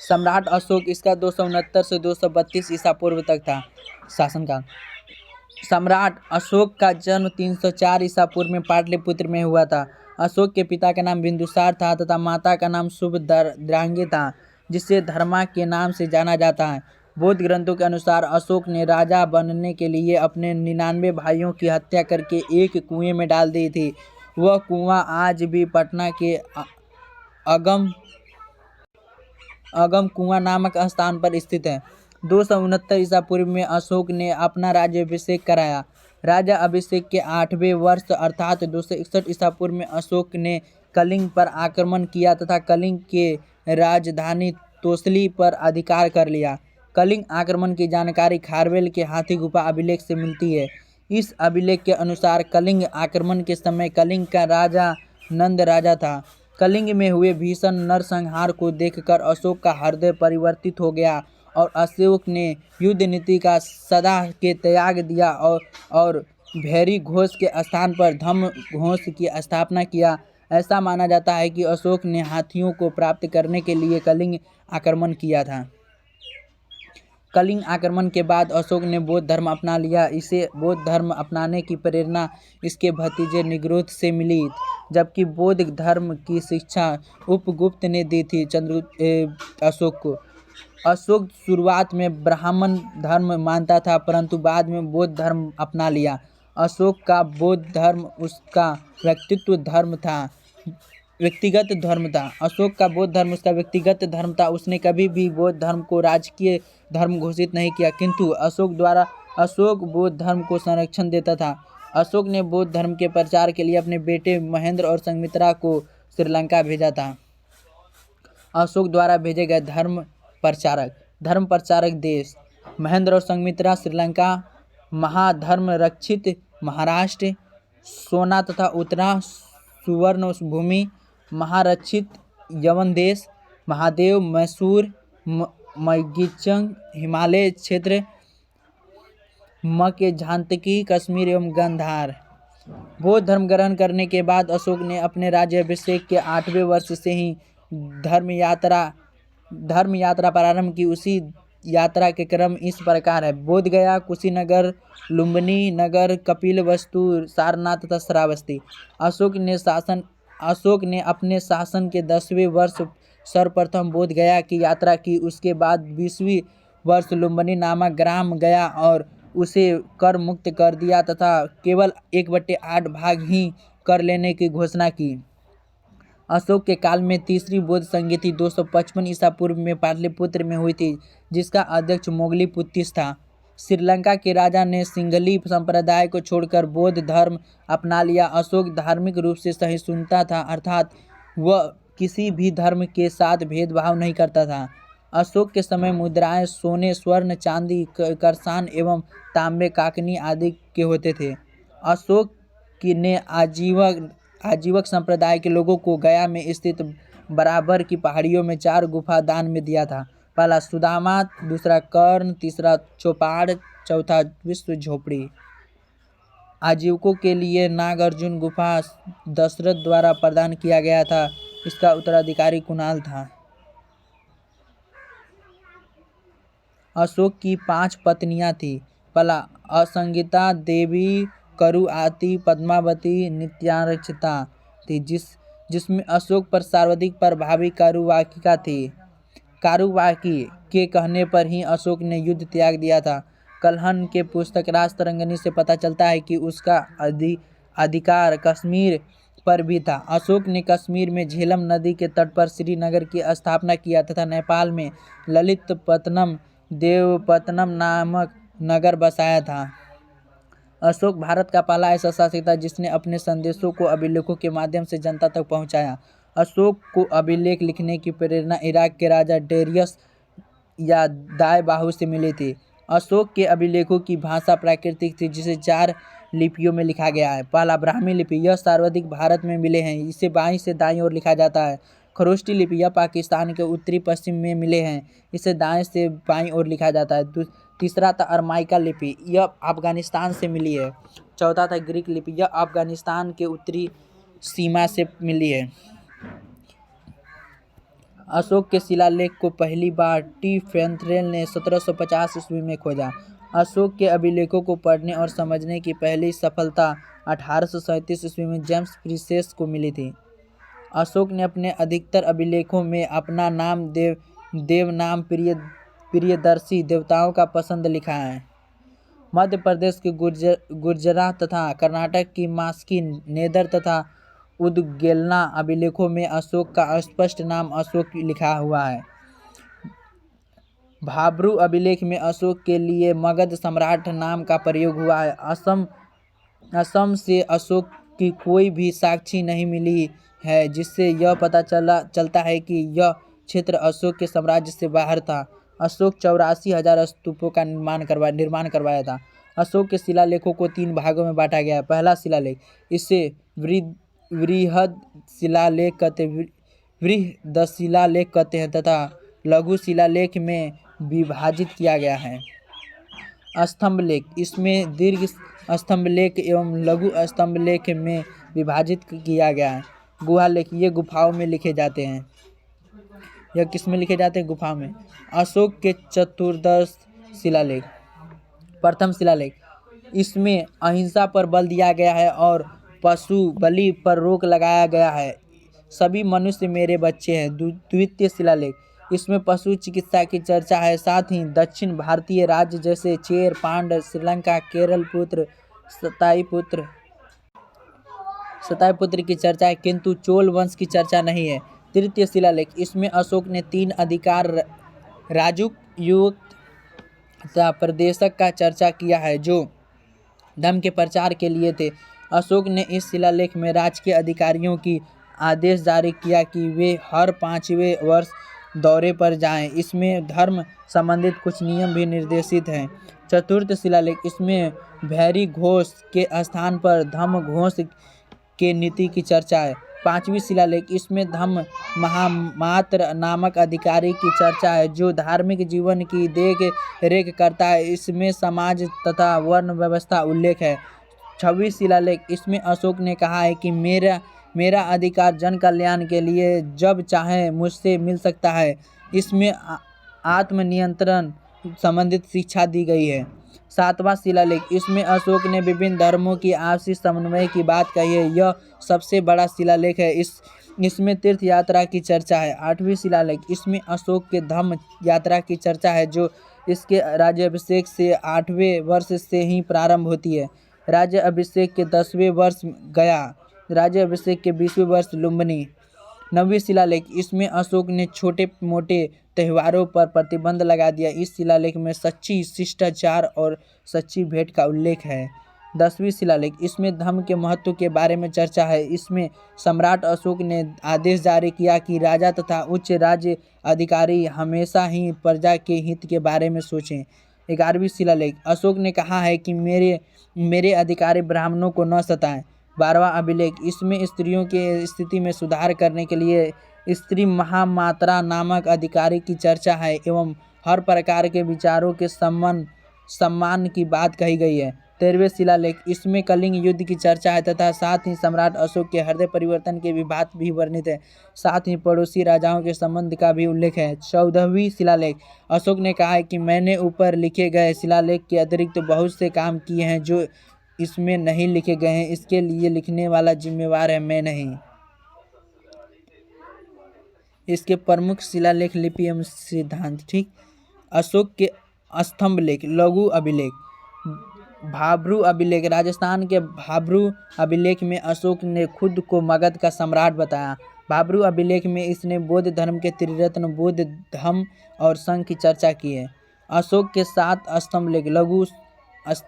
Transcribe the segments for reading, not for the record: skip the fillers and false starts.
सम्राट अशोक, इसका 269 से 232 ईसा पूर्व तक था शासनकाल। सम्राट अशोक का जन्म 304 ईसा पूर्व में पाटलिपुत्र में हुआ था। अशोक के पिता का नाम बिंदुसार था तथा माता का नाम शुभद्रांगी था, जिसे धर्मा के नाम से जाना जाता है। बौद्ध ग्रंथों के अनुसार अशोक ने राजा बनने के लिए अपने 99 भाइयों की हत्या करके एक कुएं में डाल दी थी। वह कुआं आज भी पटना के अगम कुआं नामक स्थान पर स्थित है। 269 ईसा पूर्व में अशोक ने अपना राज्याभिषेक कराया। राजा अभिषेक के 8वें वर्ष अर्थात 261 ईसा पूर्व में अशोक ने कलिंग पर आक्रमण किया तथा कलिंग के राजधानी तोसली पर अधिकार कर लिया। कलिंग आक्रमण की जानकारी खारवेल के हाथी गुफा अभिलेख से मिलती है। इस अभिलेख के अनुसार कलिंग आक्रमण के समय कलिंग का राजा नंद राजा था। कलिंग में हुए भीषण नरसंहार को देखकर अशोक का हृदय परिवर्तित हो गया और अशोक ने युद्ध नीति का सदा के त्याग दिया और भैरी घोष के स्थान पर धम्म घोष की स्थापना किया। ऐसा माना जाता है कि अशोक ने हाथियों को प्राप्त करने के लिए कलिंग आक्रमण किया था। कलिंग आक्रमण के बाद अशोक ने बौद्ध धर्म अपना लिया। इसे बौद्ध धर्म अपनाने की प्रेरणा इसके भतीजे निग्रोध से मिली, जबकि बौद्ध धर्म की शिक्षा उपगुप्त ने दी थी अशोक को। अशोक शुरुआत में ब्राह्मण धर्म मानता था, परंतु बाद में बौद्ध धर्म अपना लिया। अशोक का बौद्ध धर्म उसका व्यक्तिगत धर्म था। अशोक का बौद्ध धर्म उसका व्यक्तिगत धर्म था। उसने कभी भी बौद्ध धर्म को राजकीय धर्म घोषित नहीं किया, किंतु अशोक बौद्ध धर्म को संरक्षण देता था। अशोक ने बौद्ध धर्म के प्रचार के लिए अपने बेटे महेंद्र और संघमित्रा को श्रीलंका भेजा था। अशोक द्वारा भेजे गए धर्म प्रचारक देश: महेंद्र और संघमित्रा श्रीलंका, महाधर्म रक्षित महाराष्ट्र, सोना तथा उत्तरा सुवर्ण भूमि, महारक्षित यवन देश, महादेव मैसूर, मैगिचंग हिमालय क्षेत्र, मकेझांतकी कश्मीर एवं गंधार। बौद्ध धर्म ग्रहण करने के बाद अशोक ने अपने राज्याभिषेक के 8वें वर्ष से ही धर्म यात्रा प्रारंभ की। उसी यात्रा के क्रम इस प्रकार है: बोध गया, कुशीनगर, लुम्बिनी नगर, कपिलवस्तु, सारनाथ तथा श्रावस्ती। अशोक ने अपने शासन के 10वें वर्ष सर्वप्रथम बोध गया की यात्रा की। उसके बाद 20वें वर्ष लुम्बिनी नामक ग्राम गया और उसे कर मुक्त कर दिया तथा केवल 1/8 भाग ही कर लेने की घोषणा की। अशोक के काल में तीसरी बौद्ध संगति 255 ईसा पूर्व में पाटलिपुत्र में हुई थी, जिसका अध्यक्ष मोगलीपुत्तिस था। श्रीलंका के राजा ने सिंघली संप्रदाय को छोड़कर बौद्ध धर्म अपना लिया। अशोक धार्मिक रूप से सहिष्णुता था, अर्थात वह किसी भी धर्म के साथ भेदभाव नहीं करता था। अशोक के समय मुद्राएं सोने, स्वर्ण, चांदी, करसान एवं तांबे, काकनी आदि के होते थे। अशोक ने आजीवक संप्रदाय के लोगों को गया में स्थित बराबर की पहाड़ियों में 4 गुफा दान में दिया था। पहला सुदामा, दूसरा कर्ण, तीसरा चौपाड़, चौथा विश्व झोपड़ी। आजीवकों के लिए नागार्जुन गुफा दशरथ द्वारा प्रदान किया गया था। इसका उत्तराधिकारी कुणाल था। अशोक की 5 पत्नियां थीं। पहला असंगिता देवी, करुआती, पद्मावती, नित्यारक्षिता थी, जिसमें अशोक पर सर्वाधिक प्रभावी कारुवाकिका थी। कारुवाकी के कहने पर ही अशोक ने युद्ध त्याग दिया था। कल्हण के पुस्तक राजतरंगिणी से पता चलता है कि उसका अधिकार कश्मीर पर भी था। अशोक ने कश्मीर में झेलम नदी के तट पर श्रीनगर की स्थापना किया तथा नेपाल में ललितपत्तनम देवपत्तनम नामक नगर बसाया था। अशोक भारत का पहला ऐसा शासक था जिसने अपने संदेशों को अभिलेखों के माध्यम से जनता तक पहुंचाया। अशोक को अभिलेख लिखने की प्रेरणा इराक के राजा डेरियस या दाए बाहु से मिली थी। अशोक के अभिलेखों की भाषा प्राकृतिक थी, जिसे 4 लिपियों में लिखा गया है। पहला ब्राह्मी लिपि, यह सर्वाधिक भारत में मिले हैं। इसे बाईं से दाईं ओर लिखा जाता है। खरोष्टी लिपि, यह पाकिस्तान के उत्तरी पश्चिम में मिले हैं। इसे दाएं से बाईं ओर लिखा जाता है। तीसरा था अरमाइका लिपि, यह अफगानिस्तान से मिली है। चौथा था ग्रीक लिपि, यह अफगानिस्तान के उत्तरी सीमा से मिली है। अशोक के शिलालेख को पहली बार टी फेंथरेल ने 1750 ईस्वी में खोजा। अशोक के अभिलेखों को पढ़ने और समझने की पहली सफलता 1837 ईस्वी में जेम्स प्रीसेस को मिली थी। अशोक ने अपने अधिकतर अभिलेखों में अपना नाम देवनाम प्रियदर्शी देवताओं का पसंद लिखा है। मध्य प्रदेश के गुर्जरा तथा कर्नाटक की मास्की नेदर तथा उदगेलना अभिलेखों में अशोक का स्पष्ट नाम अशोक लिखा हुआ है। भाब्रू अभिलेख में अशोक के लिए मगध सम्राट नाम का प्रयोग हुआ है। असम से अशोक की कोई भी साक्ष्य नहीं मिली है, जिससे यह पता चलता है कि यह क्षेत्र अशोक के साम्राज्य से बाहर था। अशोक 84,000 स्तूपों का निर्माण करवाया था। अशोक के शिलालेखों को 3 भागों में बांटा गया है। पहला शिलालेख, इसे बृहदशिलालेख कहते हैं तथा लघु शिलालेख में विभाजित किया गया है। स्तंभलेख, इसमें दीर्घ स्तंभलेख एवं लघु स्तंभलेख में विभाजित किया गया है। गुहालेख, ये गुफाओं में लिखे जाते हैं। यह किस में लिखे जाते हैं? गुफा में। अशोक के चतुर्दश शिलालेख। प्रथम शिलालेख, इसमें अहिंसा पर बल दिया गया है और पशु बलि पर रोक लगाया गया है। सभी मनुष्य मेरे बच्चे हैं। द्वितीय शिलालेख, इसमें पशु चिकित्सा की चर्चा है। साथ ही दक्षिण भारतीय राज्य जैसे चेर, पांड्य, श्रीलंका, केरल पुत्र, सताई पुत्र की चर्चा है, किंतु चोल वंश की चर्चा नहीं है। तृतीय शिलालेख, इसमें अशोक ने 3 अधिकार राजयुक्त तथा प्रदेशक का चर्चा किया है, जो धर्म के प्रचार के लिए थे। अशोक ने इस शिलालेख में राजकीय अधिकारियों की आदेश जारी किया कि वे हर 5वें वर्ष दौरे पर जाएं। इसमें धर्म संबंधित कुछ नियम भी निर्देशित हैं। चतुर्थ शिलालेख, इसमें भैरी घोष के स्थान पर धम्म घोष के नीति की चर्चा है। 5वीं शिलालेख, इसमें धम्म महामात्र नामक अधिकारी की चर्चा है, जो धार्मिक जीवन की देख रेख करता है। इसमें समाज तथा वर्ण व्यवस्था उल्लेख है। 6वीं शिलालेख, इसमें अशोक ने कहा है कि मेरा अधिकार जन कल्याण के लिए जब चाहे मुझसे मिल सकता है। इसमें आत्मनियंत्रण संबंधित शिक्षा दी गई है। 7वां शिलालेख, इसमें अशोक ने विभिन्न धर्मों की आपसी समन्वय की बात कही है। यह सबसे बड़ा शिलालेख है। इसमें तीर्थ यात्रा की चर्चा है। 8वीं शिलालेख, इसमें अशोक के धम्म यात्रा की चर्चा है, जो इसके राज्याभिषेक से 8वें वर्ष से ही प्रारंभ होती है। राज्याभिषेक के 10वें वर्ष गया, राज्याभिषेक के 20वें वर्ष लुम्बिनी। 9वीं शिलालेख, इसमें अशोक ने छोटे मोटे त्योहारों पर प्रतिबंध लगा दिया। इस शिलालेख में सच्ची शिष्टाचार और सच्ची भेंट का उल्लेख है। 10वीं शिलालेख, इसमें धर्म के महत्व के बारे में चर्चा है। इसमें सम्राट अशोक ने आदेश जारी किया कि राजा तथा उच्च राज्य अधिकारी हमेशा ही प्रजा के हित के बारे में सोचें। 11वीं शिलालेख, अशोक ने कहा है कि मेरे अधिकारी ब्राह्मणों को न सताएं। 12वां अभिलेख, इसमें स्त्रियों की स्थिति में सुधार करने के लिए स्त्री महामात्रा नामक अधिकारी की चर्चा है एवं हर प्रकार के विचारों के सम्मान की बात कही गई है। 13वें शिलालेख, इसमें कलिंग युद्ध की चर्चा है तथा साथ ही सम्राट अशोक के हृदय परिवर्तन के विवाद भी वर्णित है। साथ ही पड़ोसी राजाओं के संबंध का भी उल्लेख है। 14वीं शिलालेख, अशोक ने कहा है कि मैंने ऊपर लिखे गए शिलालेख के अतिरिक्त बहुत से काम किए हैं जो इसमें नहीं लिखे गए हैं। इसके लिए लिखने वाला जिम्मेवार है, मैं नहीं। इसके प्रमुख शिलालेख, लिपि एवं सिद्धांत। ठीक। अशोक के स्तंभलेख, लघु अभिलेख। भाब्रू अभिलेख, राजस्थान के भाब्रू अभिलेख में अशोक ने खुद को मगध का सम्राट बताया। भाब्रू अभिलेख में इसने बौद्ध धर्म के त्रिरत्न बुद्ध, धम्म और संघ की चर्चा की है। अशोक के 7 स्तंभलेख, लघु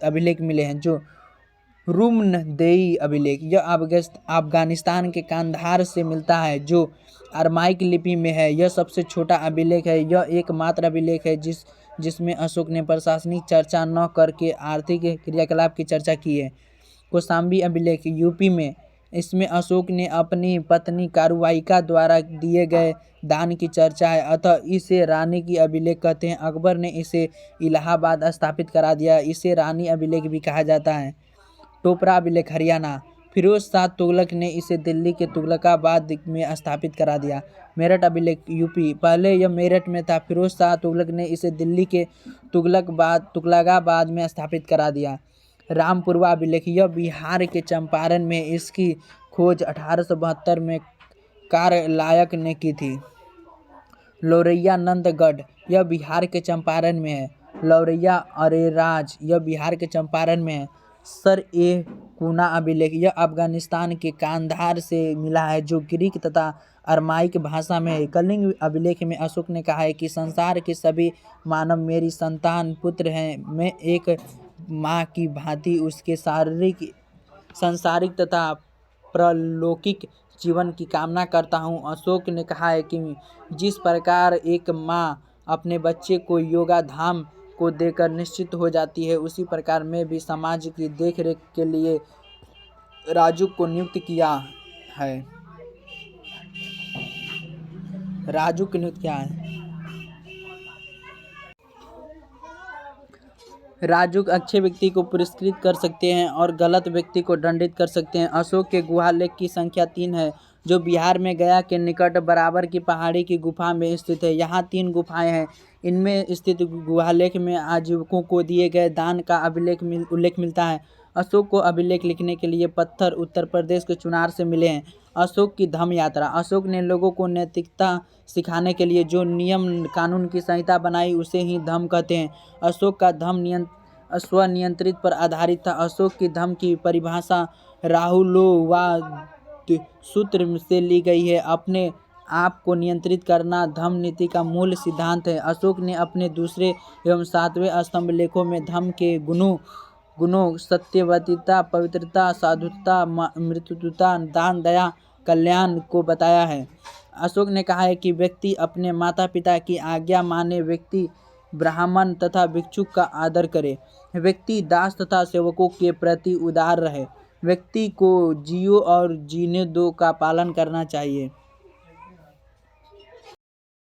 अभिलेख मिले हैं, जो रुम्नदेई अभिलेख, यह अफगानिस्तान के कांधार से मिलता है, जो अरमाइक लिपि में है। यह सबसे छोटा अभिलेख है। यह एकमात्र अभिलेख है जिसमें अशोक ने प्रशासनिक चर्चा न करके आर्थिक क्रियाकलाप की चर्चा की है। कौशाम्बी अभिलेख, यूपी में। इसमें अशोक ने अपनी पत्नी कारुवाइका द्वारा दिए गए दान की चर्चा है, अतः इसे रानी की अभिलेख कहते हैं। अकबर ने इसे इलाहाबाद स्थापित करा दिया। इसे रानी अभिलेख भी कहा जाता है। टोपरा अभिलेख, हरियाणा। फिरोज शाह तुगलक ने इसे दिल्ली के तुगलकाबाद में स्थापित करा दिया। मेरठ अभिलेख यूपी। पहले यह मेरठ में था, फिरोज शाह तुगलक ने इसे दिल्ली के तुगलकाबाद में स्थापित करा दिया। रामपुरवा अभिलेख। यह बिहार के चंपारण में, इसकी खोज 1872 में कारलायक ने की थी। लौरैया नंदगढ़। यह बिहार के चंपारण में है। लौरैया अरेराज। यह बिहार के चंपारण में है। सर ए कूना अभिलेख। यह अफगानिस्तान के कांधार से मिला है, जो ग्रीक तथा अरमाइक भाषा में है। कलिंग अभिलेख में अशोक ने कहा है कि संसार के सभी मानव मेरी संतान पुत्र हैं। मैं एक माँ की भांति उसके सांसारिक तथा परलौकिक जीवन की कामना करता हूँ। अशोक ने कहा है कि जिस प्रकार एक माँ अपने बच्चे को योगा धाम को देकर निश्चित हो जाती है, उसी प्रकार मैं भी समाज की देखरेख के लिए राजुक को नियुक्त किया है। राजुक अच्छे व्यक्ति को पुरस्कृत कर सकते हैं और गलत व्यक्ति को दंडित कर सकते हैं। अशोक के गुहालेख की संख्या 3 है, जो बिहार में गया के निकट बराबर की पहाड़ी की गुफा में स्थित है। यहाँ 3 गुफाएं हैं। इनमें स्थित गुहालेख में आजीवकों को दिए गए दान का उल्लेख मिलता है। अशोक को अभिलेख लिखने के लिए पत्थर उत्तर प्रदेश के चुनार से मिले हैं। अशोक की धम्म यात्रा। अशोक ने लोगों को नैतिकता सिखाने के लिए जो नियम कानून की संहिता बनाई, उसे ही धम्म कहते हैं। अशोक का धम्म स्वनियंत्रित पर आधारित था। अशोक की धम्म की परिभाषा राहुलोवाद सूत्र से ली गई है। अपने आप को नियंत्रित करना धम्म नीति का मूल सिद्धांत है। अशोक ने अपने दूसरे एवं 7वें स्तंभ लेखों में धम्म के गुणों सत्यवतिता, पवित्रता, साधुता, मृत्युता, दान, दया, कल्याण को बताया है। अशोक ने कहा है कि व्यक्ति अपने माता पिता की आज्ञा माने, व्यक्ति ब्राह्मण तथा भिक्षुक का आदर करे, व्यक्ति दास तथा सेवकों के प्रति उदार रहे, व्यक्ति को जियो और जीने दो का पालन करना चाहिए।